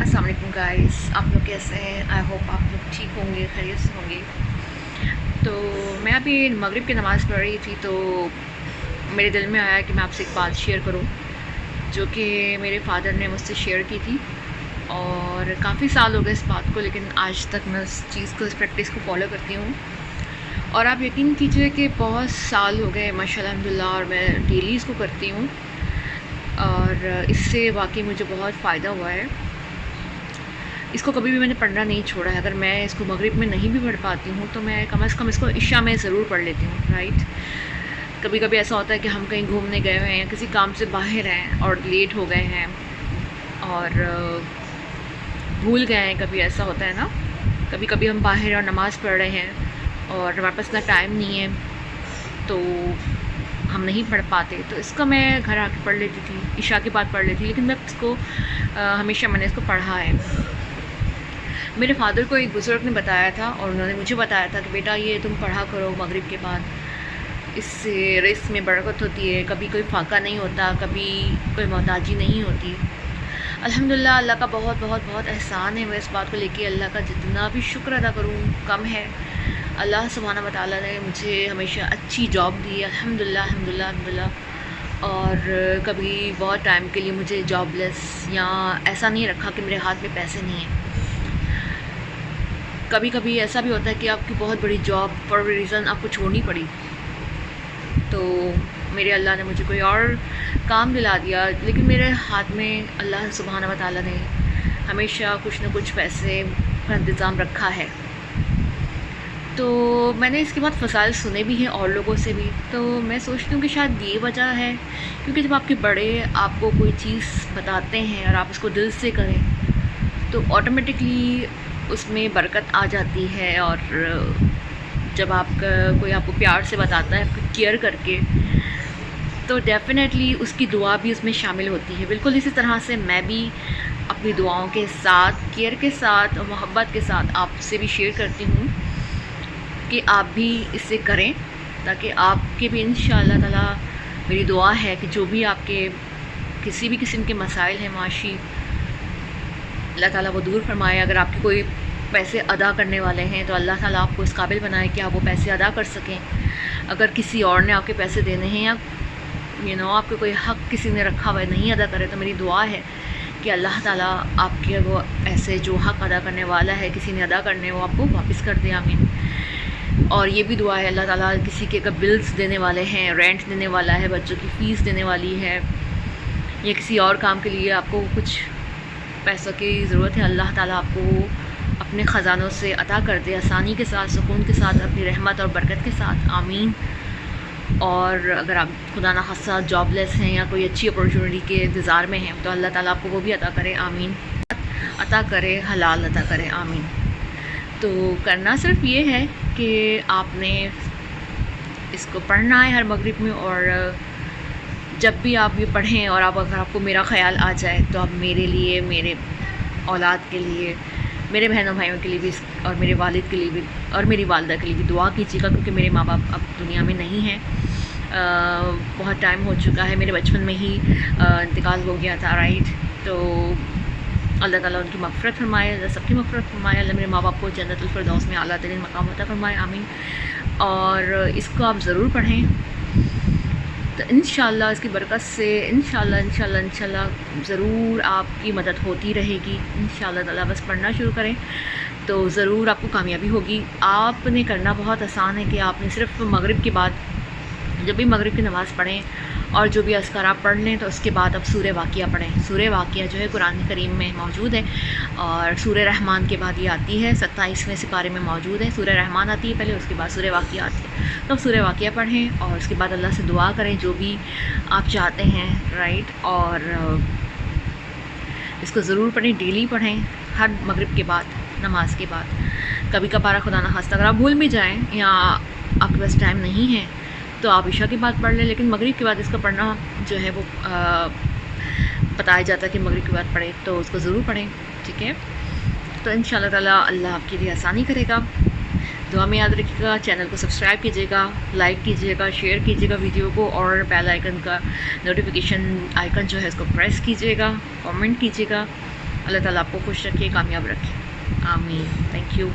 अस्सलाम वालेकुम गाइस, आप लोग कैसे हैं? आई होप आप लोग ठीक होंगे, खैरियत से होंगे। तो मैं अभी मगरिब की नमाज़ पढ़ रही थी तो मेरे दिल में आया कि मैं आपसे एक बात शेयर करूं, जो कि मेरे फादर ने मुझसे शेयर की थी और काफ़ी साल हो गए इस बात को, लेकिन आज तक मैं उस चीज़ को, इस प्रैक्टिस को फॉलो करती हूँ। और आप यकीन कीजिए कि बहुत साल हो गए माशाल्लाह अल्हम्दुलिल्लाह, और मैं डेली इसको करती हूँ और इससे वाकई मुझे बहुत फ़ायदा हुआ है। इसको कभी भी मैंने पढ़ना नहीं छोड़ा है। अगर मैं इसको मगरिब में नहीं भी पढ़ पाती हूँ तो मैं कम से कम इसको इशा में ज़रूर पढ़ लेती हूँ, राइट। कभी कभी ऐसा होता है कि हम कहीं घूमने गए हुए हैं या किसी काम से बाहर हैं और लेट हो गए हैं और भूल गए हैं, कभी ऐसा होता है ना। कभी कभी हम बाहर और नमाज़ पढ़ रहे हैं और हमारे पास इतना टाइम नहीं है तो हम नहीं पढ़ पाते, तो इसका मैं घर आके पढ़ लेती थी, इशा के बाद पढ़ लेती, लेकिन मैं इसको हमेशा मैंने इसको पढ़ा है। मेरे फादर को एक बुज़ुर्ग ने बताया था और उन्होंने मुझे बताया था कि बेटा ये तुम पढ़ा करो मगरिब के बाद, इससे रिस्क में बरकत होती है, कभी कोई फाका नहीं होता, कभी कोई मोहताजी नहीं होती। अल्हम्दुलिल्लाह, अल्लाह का बहुत बहुत बहुत एहसान है। मैं इस बात को लेके अल्लाह का जितना भी शुक्र अदा करूँ कम है। अल्लाह सुब्हानहू व तआला ने मुझे हमेशा अच्छी जॉब दी, अल्हम्दुलिल्लाह अल्हम्दुलिल्लाह अल्हम्दुलिल्लाह। और कभी बहुत टाइम के लिए मुझे जॉबलेस या ऐसा नहीं रखा कि मेरे हाथ में पैसे नहीं हैं। कभी कभी ऐसा भी होता है कि आपकी बहुत बड़ी जॉब फॉर रीज़न आपको छोड़नी पड़ी, तो मेरे अल्लाह ने मुझे कोई और काम दिला दिया, लेकिन मेरे हाथ में अल्लाह सुब्हानहू व तआला ने हमेशा कुछ न कुछ पैसे का इंतज़ाम रखा है। तो मैंने इसके बाद फ़साइल सुने भी हैं और लोगों से भी, तो मैं सोचती हूँ कि शायद ये वजह है, क्योंकि जब आपके बड़े आपको कोई चीज़ बताते हैं और आप उसको दिल से करें तो ऑटोमेटिकली उसमें बरकत आ जाती है। और जब आपका कोई आपको प्यार से बताता है, आपको केयर करके, तो डेफ़िनेटली उसकी दुआ भी उसमें शामिल होती है। बिल्कुल इसी तरह से मैं भी अपनी दुआओं के साथ, केयर के साथ और मोहब्बत के साथ आपसे भी शेयर करती हूँ कि आप भी इसे करें, ताकि आपके भी इंशाअल्लाह ताला, मेरी दुआ है कि जो भी आपके किसी भी किस्म के मसाइल हैं माशी, अल्लाह ताला वो दूर फरमाए। अगर आपके कोई पैसे अदा करने वाले हैं तो अल्लाह ताला आपको इस काबिल बनाए कि आप वो पैसे अदा कर सकें। अगर किसी और ने आपके पैसे देने हैं या आपके कोई हक़ किसी ने रखा हुआ है, नहीं अदा करे, तो मेरी दुआ है कि अल्लाह ताला आपके वो ऐसे जो हक़ अदा करने वाला है, किसी ने अदा करने, वो आपको वापस कर दे, आमीन। और ये भी दुआ है अल्लाह ताला किसी के अगर बिल्स देने वाले हैं, रेंट देने वाला है, बच्चों की फ़ीस देने वाली है, या किसी और काम के लिए आपको कुछ पैसों की ज़रूरत है, अल्लाह ताला आपको अपने ख़जानों से अता कर दे, आसानी के साथ, सुकून के साथ, अपनी रहमत और बरकत के साथ, आमीन। और अगर आप खुदा ना खास्ता जॉबलेस हैं या कोई अच्छी अपॉर्चुनिटी के इंतज़ार में हैं तो अल्लाह ताला आपको वो भी अता करे, आमीन। अता करे, हलाल अता करे, आमीन। तो करना सिर्फ ये है कि आपने इसको पढ़ना है हर मगरिब में, और जब भी आप ये पढ़ें और अगर आपको मेरा ख़याल आ जाए तो आप मेरे लिए, मेरे औलाद के लिए, मेरे बहनों भाइयों के लिए भी और मेरे वालिद के लिए भी और मेरी वालदा के लिए भी दुआ कीजिएगा, क्योंकि मेरे माँ बाप अब दुनिया में नहीं हैं। बहुत टाइम हो चुका है, मेरे बचपन में ही इंतकाल हो गया था, राइट। तो अल्लाह ताला उनकी मग़फ़िरत फरमाए, अल्लाह सबकी मग़फ़िरत फरमाए, अल्लाह मेरे माँ बाप को जन्नतुल फ़िरदौस में आला तरीन मकाम अता फरमाए, आमीन। और इसको आप ज़रूर पढ़ें, तो इंशाअल्लाह इसकी बरकत से इंशाअल्लाह ज़रूर आपकी मदद होती रहेगी, इंशाअल्लाह ताला। बस पढ़ना शुरू करें तो ज़रूर आपको कामयाबी होगी। आपने करना बहुत आसान है कि आपने सिर्फ मगरिब के बाद, जब भी मगरिब की नमाज़ पढ़ें और जो भी अस्कार आप पढ़ लें, तो उसके बाद आप सूरह वाक़िया पढ़ें। सूरह वाक़िया जो है कुरान करीम में मौजूद है और सूरह रहमान के बाद ये आती है, 27वें सिपारे में मौजूद है। सूरह रहमान आती है पहले, उसके बाद सूरह वाक़िया आती है। तो आप सूरह वाक़िया पढ़ें और उसके बाद अल्लाह से दुआ करें जो भी आप चाहते हैं, राइट। और इसको ज़रूर पढ़ें, डेली पढ़ें, हर मगरिब के बाद, नमाज के बाद। कभी कभार खुदा ना खास्ता अगर आप भूल भी जाएँ या आपके पास टाइम नहीं है तो आप इशा के बाद पढ़ लें, लेकिन मगरिब के बाद इसका पढ़ना जो है वो बताया जाता है कि मगरिब के बाद पढ़ें, तो उसको ज़रूर पढ़ें, ठीक है। तो इंशाअल्लाह ताला अल्लाह आपके लिए आसानी करेगा। दुआ में याद रखिएगा, चैनल को सब्सक्राइब कीजिएगा, लाइक कीजिएगा, शेयर कीजिएगा वीडियो को, और बेल आइकन का नोटिफिकेशन आइकन जो है इसको प्रेस कीजिएगा, कमेंट कीजिएगा, اللہ تعالیٰ آپ کو خوش رکھے, کامیاب رکھے, آمین. Thank you.